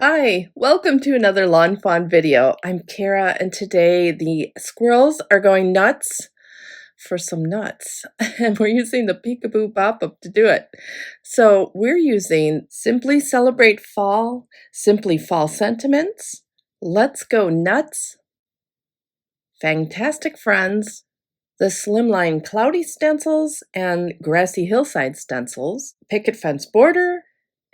Hi, welcome to another Lawn Fawn video. I'm Kara, and today the squirrels are going nuts for some nuts, and we're using the Peekaboo Pop-Up to do it. So we're using Simply Celebrate Fall, Simply Fall Sentiments, Let's Go Nuts, Fangtastic Friends, the Slimline Cloudy Stencils and Grassy Hillside Stencils, Picket Fence Border,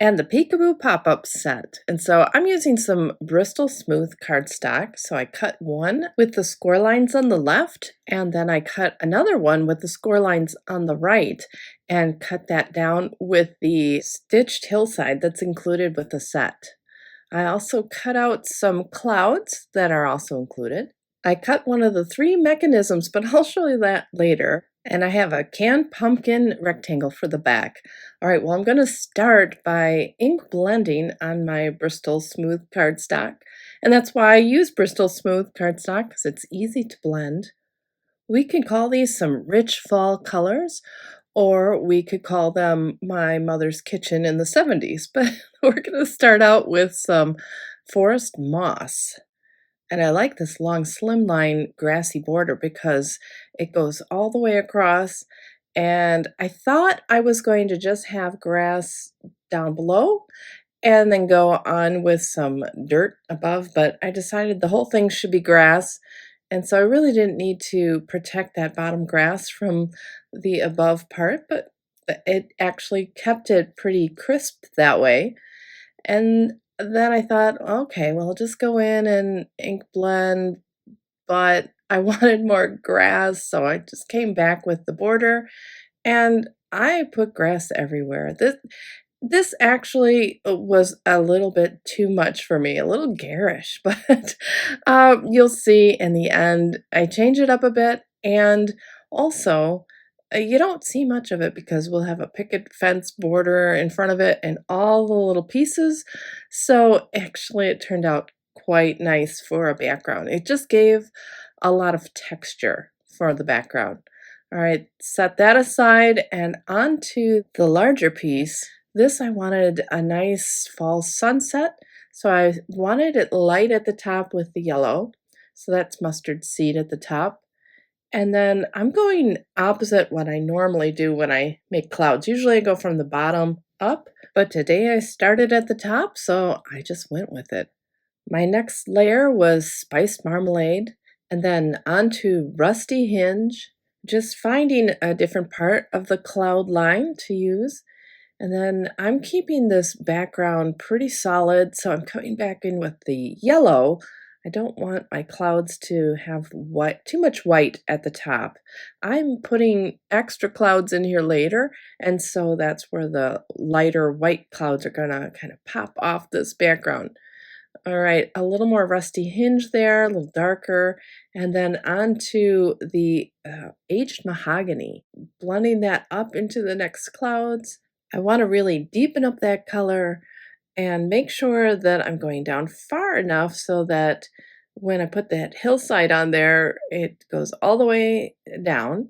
and the Peekaboo Pop-Up set. And so I'm using some Bristol smooth cardstock. So I cut one with the score lines on the left, and then I cut another one with the score lines on the right, and cut that down with the stitched hillside that's included with the set. I also cut out some clouds that are also included. I cut one of the three mechanisms, but I'll show you that later. And I have a canned pumpkin rectangle for the back. All right, well, I'm going to start by ink blending on my Bristol smooth cardstock. And that's why I use Bristol smooth cardstock, because it's easy to blend. We can call these some rich fall colors, or we could call them my mother's kitchen in the 70s. But we're going to start out with some forest moss. And I like this long slimline grassy border because it goes all the way across. And I thought I was going to just have grass down below and then go on with some dirt above, but I decided the whole thing should be grass. And so I really didn't need to protect that bottom grass from the above part, but it actually kept it pretty crisp that way. And then I thought, okay, well, I'll just go in and ink blend, but I wanted more grass, so I just came back with the border, and I put grass everywhere. This actually was a little bit too much for me, a little garish, but you'll see in the end, I change it up a bit, and also you don't see much of it because we'll have a picket fence border in front of it and all the little pieces. So actually it turned out quite nice for a background. It just gave a lot of texture for the background. All right, set that aside and onto the larger piece. This I wanted a nice fall sunset. So I wanted it light at the top with the yellow. So that's mustard seed at the top. And then I'm going opposite what I normally do when I make clouds. Usually I go from the bottom up, but today I started at the top, so I just went with it. My next layer was spiced marmalade, and then onto rusty hinge, just finding a different part of the cloud line to use. And then I'm keeping this background pretty solid, so I'm coming back in with the yellow. I don't want my clouds to have too much white at the top. I'm putting extra clouds in here later, and so that's where the lighter white clouds are gonna kind of pop off this background. All right, a little more rusty hinge there, a little darker, and then onto the aged mahogany, blending that up into the next clouds. I want to really deepen up that color and make sure that I'm going down far enough so that when I put that hillside on there, it goes all the way down.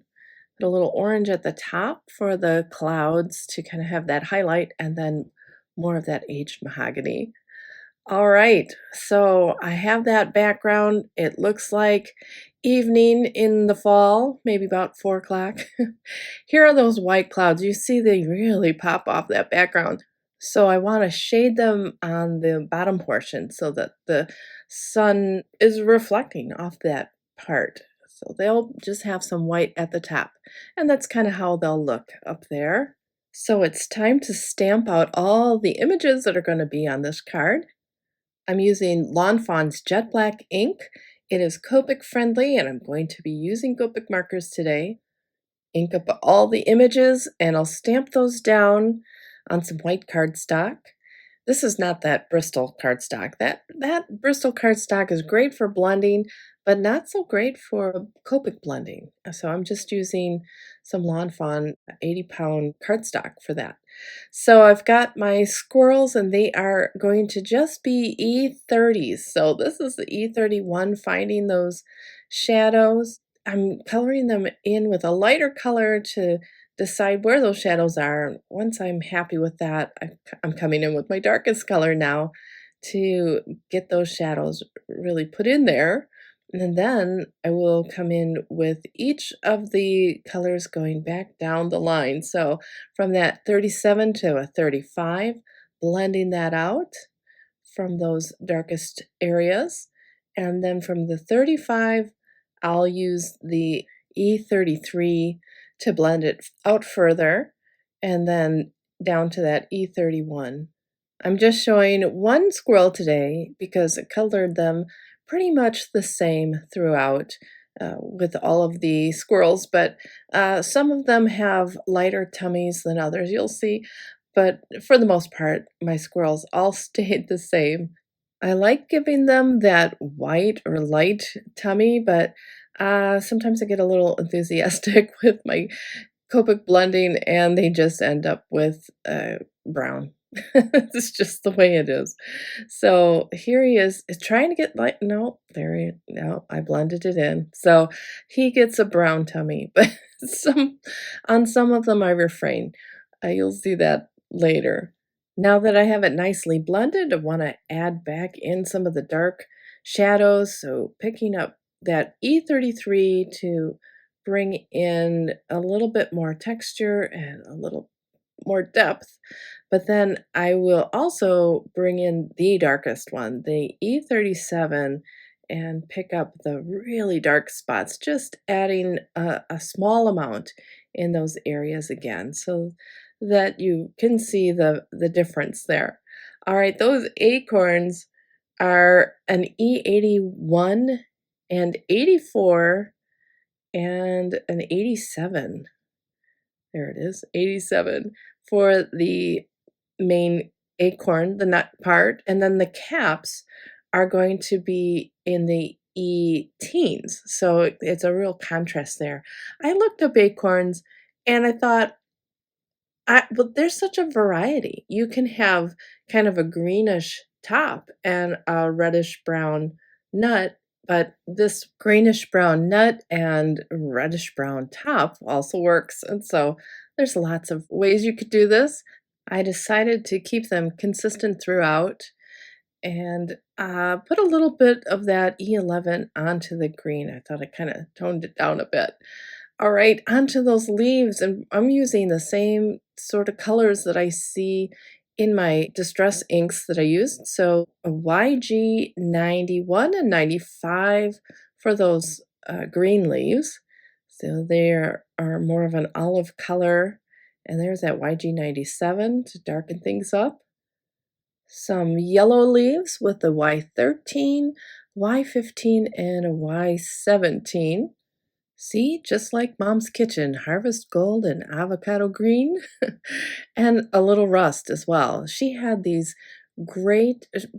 Put a little orange at the top for the clouds to kind of have that highlight, and then more of that aged mahogany. All right, so I have that background. It looks like evening in the fall, maybe about 4 o'clock. Here are those white clouds. You see they really pop off that background. So I want to shade them on the bottom portion so that the sun is reflecting off that part. So they'll just have some white at the top. And that's kind of how they'll look up there. So it's time to stamp out all the images that are going to be on this card. I'm using Lawn Fawn's Jet Black ink. It is Copic friendly, and I'm going to be using Copic markers today. Ink up all the images, and I'll stamp those down on some white cardstock. This is not that Bristol cardstock. That Bristol cardstock is great for blending, but not so great for Copic blending. So I'm just using some Lawn Fawn 80-pound cardstock for that. So I've got my squirrels, and they are going to just be E30s. So this is the E31, finding those shadows. I'm coloring them in with a lighter color to decide where those shadows are. Once I'm happy with that, I'm coming in with my darkest color now to get those shadows really put in there. And then I will come in with each of the colors going back down the line. So from that 37 to a 35, blending that out from those darkest areas. And then from the 35, I'll use the E33 to blend it out further, and then down to that E31. I'm just showing one squirrel today because I colored them pretty much the same throughout with all of the squirrels, but some of them have lighter tummies than others, you'll see. But for the most part, my squirrels all stayed the same. I like giving them that white or light tummy, but sometimes I get a little enthusiastic with my Copic blending and they just end up with brown. It's just the way it is. So here he is trying to get light. No, no, I blended it in. So he gets a brown tummy, but on some of them I refrain. You'll see that later. Now that I have it nicely blended, I want to add back in some of the dark shadows. So picking up that E33 to bring in a little bit more texture and a little more depth. But then I will also bring in the darkest one, the E37, and pick up the really dark spots, just adding a small amount in those areas again so that you can see the difference there. All right, those acorns are an E81 and 84 and an 87. There it is, 87 for the main acorn, the nut part, and then the caps are going to be in the E-teens. So it's a real contrast there. I looked up acorns and I thought, but there's such a variety. You can have kind of a greenish top and a reddish brown nut, but this greenish brown nut and reddish brown top also works. And so there's lots of ways you could do this. I decided to keep them consistent throughout and put a little bit of that E11 onto the green. I thought I kind of toned it down a bit. All right, onto those leaves, and I'm using the same sort of colors that I see in my distress inks that I used. So a YG91 and 95 for those green leaves. So they are more of an olive color. And there's that YG97 to darken things up. Some yellow leaves with the Y13, Y15, and a Y17. See, just like Mom's kitchen, harvest gold and avocado green, and a little rust as well. She had these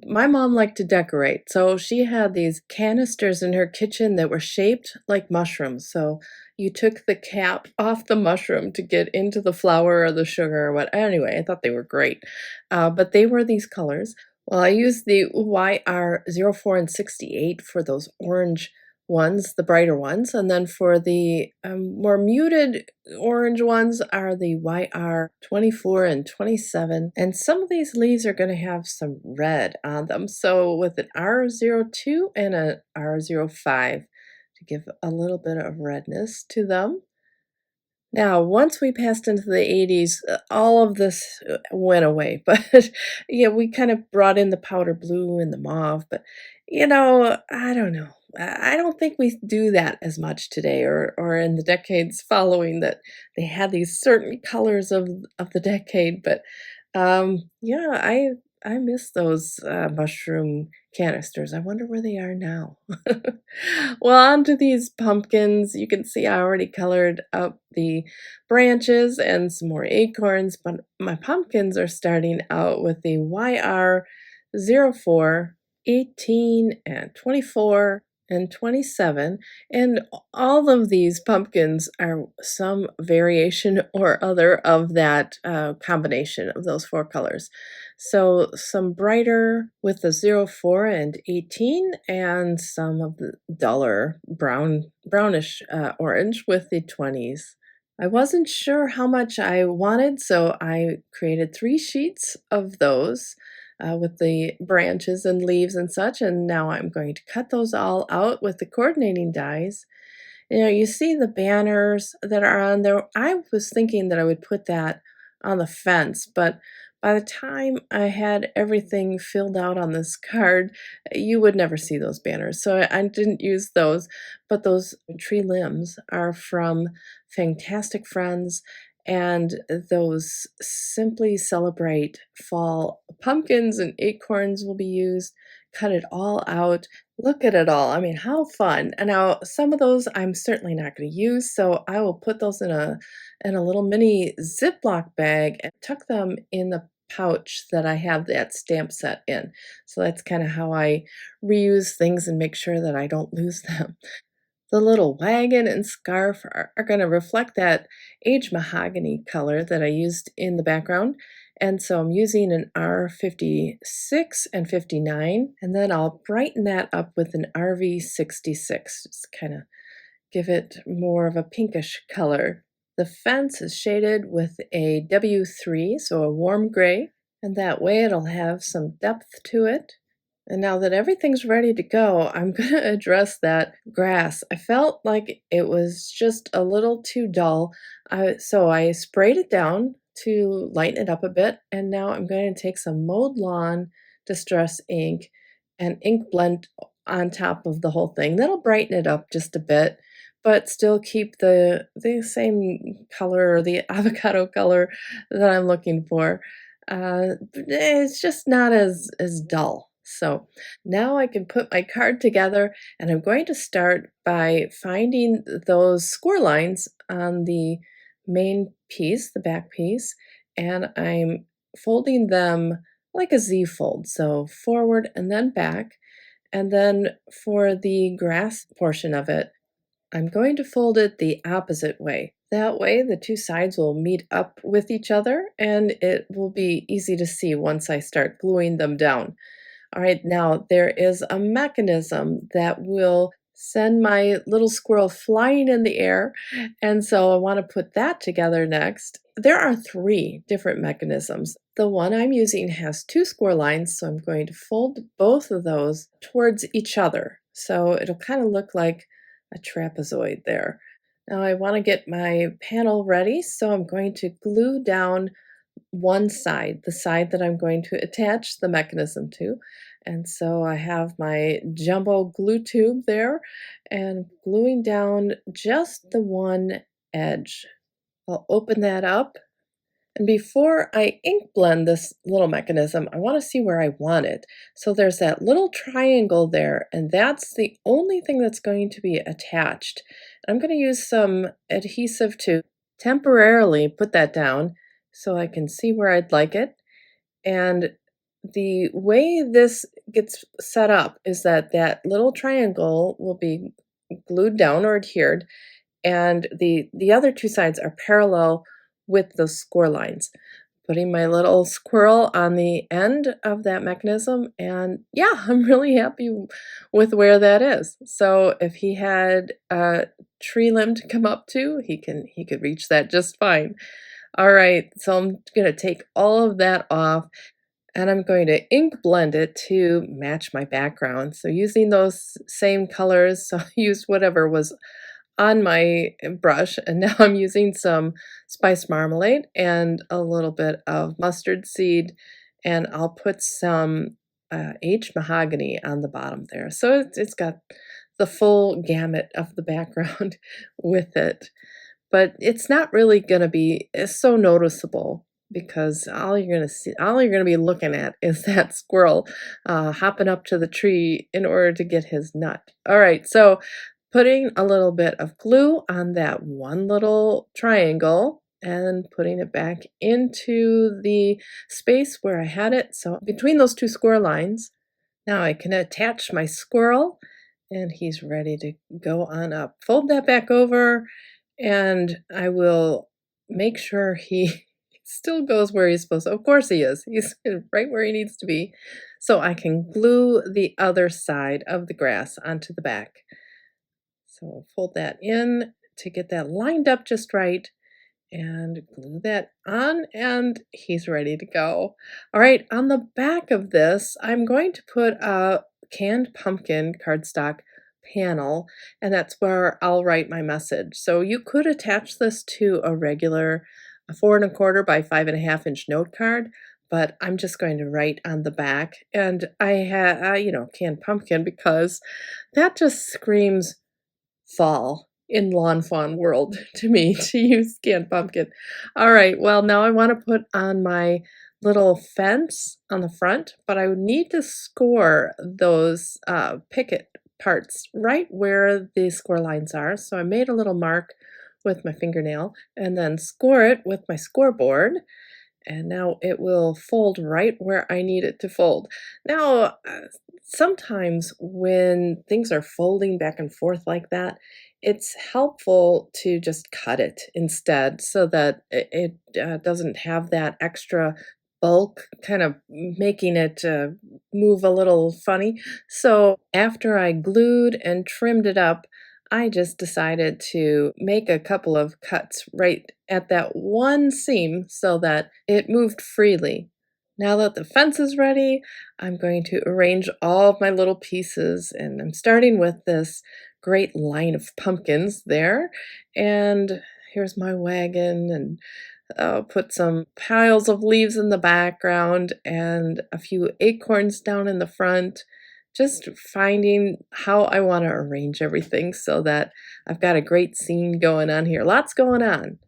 my mom liked to decorate, so she had these canisters in her kitchen that were shaped like mushrooms. So you took the cap off the mushroom to get into the flour or the sugar or what. Anyway, I thought they were great. But they were these colors. Well, I used the YR04 and 68 for those orange ones, the brighter ones, and then for the more muted orange ones are the YR24 and 27, and some of these leaves are going to have some red on them, so with an R02 and an R05 to give a little bit of redness to them. Now, once we passed into the 80s, all of this went away, but yeah, we kind of brought in the powder blue and the mauve, but I don't know. I don't think we do that as much today or in the decades following that they had these certain colors of the decade, but yeah, I miss those mushroom canisters. I wonder where they are now. Well, onto these pumpkins. You can see I already colored up the branches and some more acorns, but my pumpkins are starting out with the YR04, 18, and 24, and 27, and all of these pumpkins are some variation or other of that combination of those four colors. So some brighter with the 04 and 18, and some of the duller brownish orange with the 20s. I wasn't sure how much I wanted, so I created 3 sheets of those. with the branches and leaves and such, and now I'm going to cut those all out with the coordinating dies. You see the banners that are on there. I was thinking that I would put that on the fence, but by the time I had everything filled out on this card, you would never see those banners. So I didn't use those, but those tree limbs are from Fantastic Friends, and those Simply Celebrate Fall pumpkins and acorns will be used. Cut it all out. Look at it all. I mean, how fun. And now some of those I'm certainly not going to use, so I will put those in a little mini Ziploc bag and tuck them in the pouch that I have that stamp set in. So that's kind of how I reuse things and make sure that I don't lose them. The little wagon and scarf are going to reflect that aged mahogany color that I used in the background. And so I'm using an R56 and 59, and then I'll brighten that up with an RV66, just kind of give it more of a pinkish color. The fence is shaded with a W3, so a warm gray, and that way it'll have some depth to it. And now that everything's ready to go, I'm going to address that grass. I felt like it was just a little too dull, so I sprayed it down to lighten it up a bit, and now I'm going to take some mowed lawn distress ink and ink blend on top of the whole thing. That'll brighten it up just a bit, but still keep the same color, or the avocado color that I'm looking for. It's just not as dull. So now I can put my card together, and I'm going to start by finding those score lines on the main piece, the back piece, and I'm folding them like a Z fold, so forward and then back. And then for the grass portion of it, I'm going to fold it the opposite way. That way, the two sides will meet up with each other, and it will be easy to see once I start gluing them down. All right, now there is a mechanism that will send my little squirrel flying in the air, and so I want to put that together next. There are three different mechanisms. The one I'm using has two score lines, so I'm going to fold both of those towards each other. So it'll kind of look like a trapezoid there. Now I want to get my panel ready, so I'm going to glue down one side, the side that I'm going to attach the mechanism to. And so I have my jumbo glue tube there and gluing down just the one edge. I'll open that up. And before I ink blend this little mechanism, I want to see where I want it. So there's that little triangle there, and that's the only thing that's going to be attached. I'm going to use some adhesive to temporarily put that down so I can see where I'd like it. And the way this gets set up is that that little triangle will be glued down or adhered, and the other two sides are parallel with the score lines. Putting my little squirrel on the end of that mechanism, and yeah, I'm really happy with where that is. So if he had a tree limb to come up to, he could reach that just fine. All right, so I'm going to take all of that off, and I'm going to ink blend it to match my background. So using those same colors, so I used whatever was on my brush, and now I'm using some spice marmalade and a little bit of mustard seed, and I'll put some aged mahogany on the bottom there. So it's got the full gamut of the background with it. But it's not really going to be so noticeable, because all you're going to be looking at is that squirrel hopping up to the tree in order to get his nut. All right, so putting a little bit of glue on that one little triangle and putting it back into the space where I had it. So between those two square lines, now I can attach my squirrel, and he's ready to go on up. Fold that back over, and I will make sure he still goes where he's supposed to. Of course he is. He's right where he needs to be. So I can glue the other side of the grass onto the back. So fold that in to get that lined up just right. and glue that on, and he's ready to go. All right, on the back of this, I'm going to put a canned pumpkin cardstock panel, and that's where I'll write my message. So you could attach this to a regular 4¼ by 5½ inch note card, but I'm just going to write on the back. And I had, canned pumpkin because that just screams fall in lawn fawn world to me to use canned pumpkin. All right, well, now I want to put on my little fence on the front, but I would need to score those picket parts right where the score lines are. So I made a little mark with my fingernail and then score it with my scoreboard, and now it will fold right where I need it to fold. Now, sometimes when things are folding back and forth like that, it's helpful to just cut it instead so that it doesn't have that extra bulk kind of making it move a little funny. So after I glued and trimmed it up, I just decided to make a couple of cuts right at that one seam so that it moved freely. Now that the fence is ready, I'm going to arrange all of my little pieces, and I'm starting with this great line of pumpkins there. And here's my wagon, and I'll put some piles of leaves in the background and a few acorns down in the front, just finding how I want to arrange everything so that I've got a great scene going on here. Lots going on.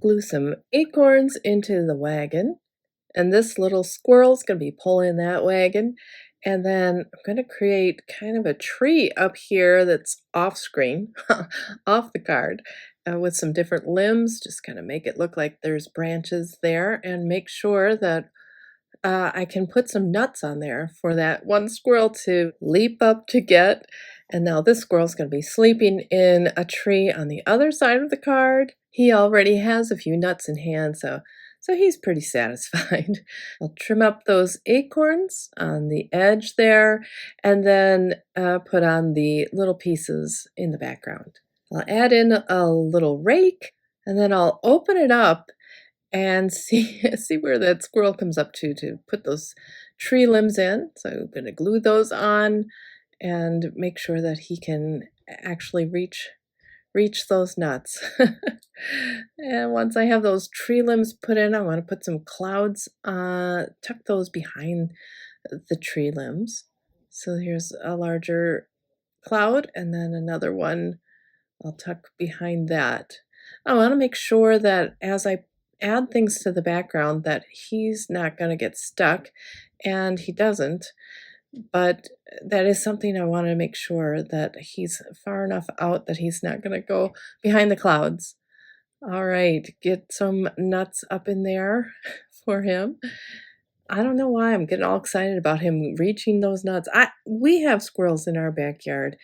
Glue some acorns into the wagon, and this little squirrel's going to be pulling that wagon. And then I'm going to create kind of a tree up here that's off screen, off the card, with some different limbs, just kind of make it look like there's branches there, and make sure that I can put some nuts on there for that one squirrel to leap up to get. And now this squirrel's going to be sleeping in a tree on the other side of the card. He already has a few nuts in hand, so he's pretty satisfied. I'll trim up those acorns on the edge there, and then put on the little pieces in the background. I'll add in a little rake, and then I'll open it up and see where that squirrel comes up to put those tree limbs in. So I'm going to glue those on and make sure that he can actually reach those nuts. And once I have those tree limbs put in, I want to put some clouds, tuck those behind the tree limbs. So here's a larger cloud, and then another one I'll tuck behind that. I want to make sure that as I add things to the background that he's not going to get stuck, and he doesn't, but that is something I want to make sure that he's far enough out that he's not going to go behind the clouds. All right, get some nuts up in there for him. I don't know why I'm getting all excited about him reaching those nuts. We have squirrels in our backyard,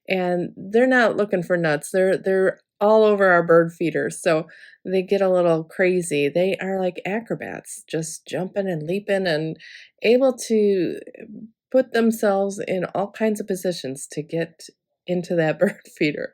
and they're not looking for nuts. They're all over our bird feeders, so they get a little crazy. They are like acrobats, just jumping and leaping and able to put themselves in all kinds of positions to get into that bird feeder.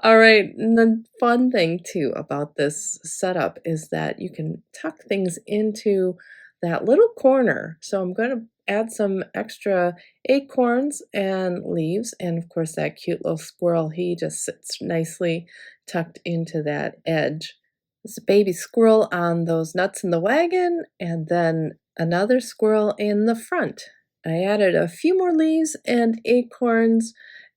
All right, and the fun thing too about this setup is that you can tuck things into that little corner. So I'm going to add some extra acorns and leaves, and of course that cute little squirrel, he just sits nicely tucked into that edge. There's a baby squirrel on those nuts in the wagon, and then another squirrel in the front. I added a few more leaves and acorns,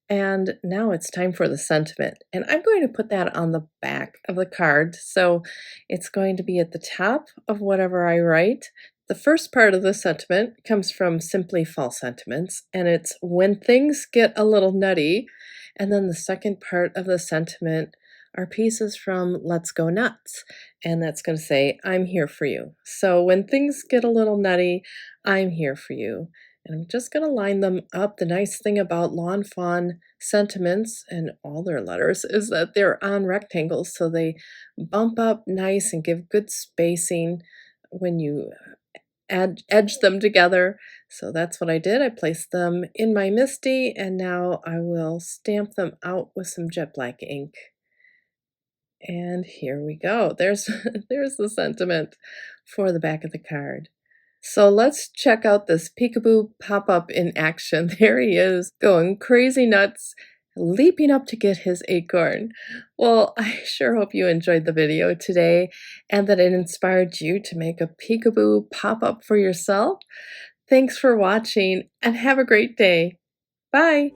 and now it's time for the sentiment. And I'm going to put that on the back of the card, so it's going to be at the top of whatever I write. The first part of the sentiment comes from Simply Fall Sentiments, and it's when things get a little nutty. And then the second part of the sentiment are pieces from Let's Go Nuts, and that's going to say, I'm here for you. So when things get a little nutty, I'm here for you. And I'm just going to line them up. The nice thing about lawn fawn sentiments and all their letters is that they're on rectangles, so they bump up nice and give good spacing when you edge them together. So that's what I did. I placed them in my MISTI, and now I will stamp them out with some jet black ink. And here we go. There's there's the sentiment for the back of the card. So let's check out this Peekaboo Pop-Up in action. There he is, going crazy nuts, leaping up to get his acorn. Well, I sure hope you enjoyed the video today and that it inspired you to make a Peekaboo Pop-Up for yourself. Thanks for watching and have a great day. Bye!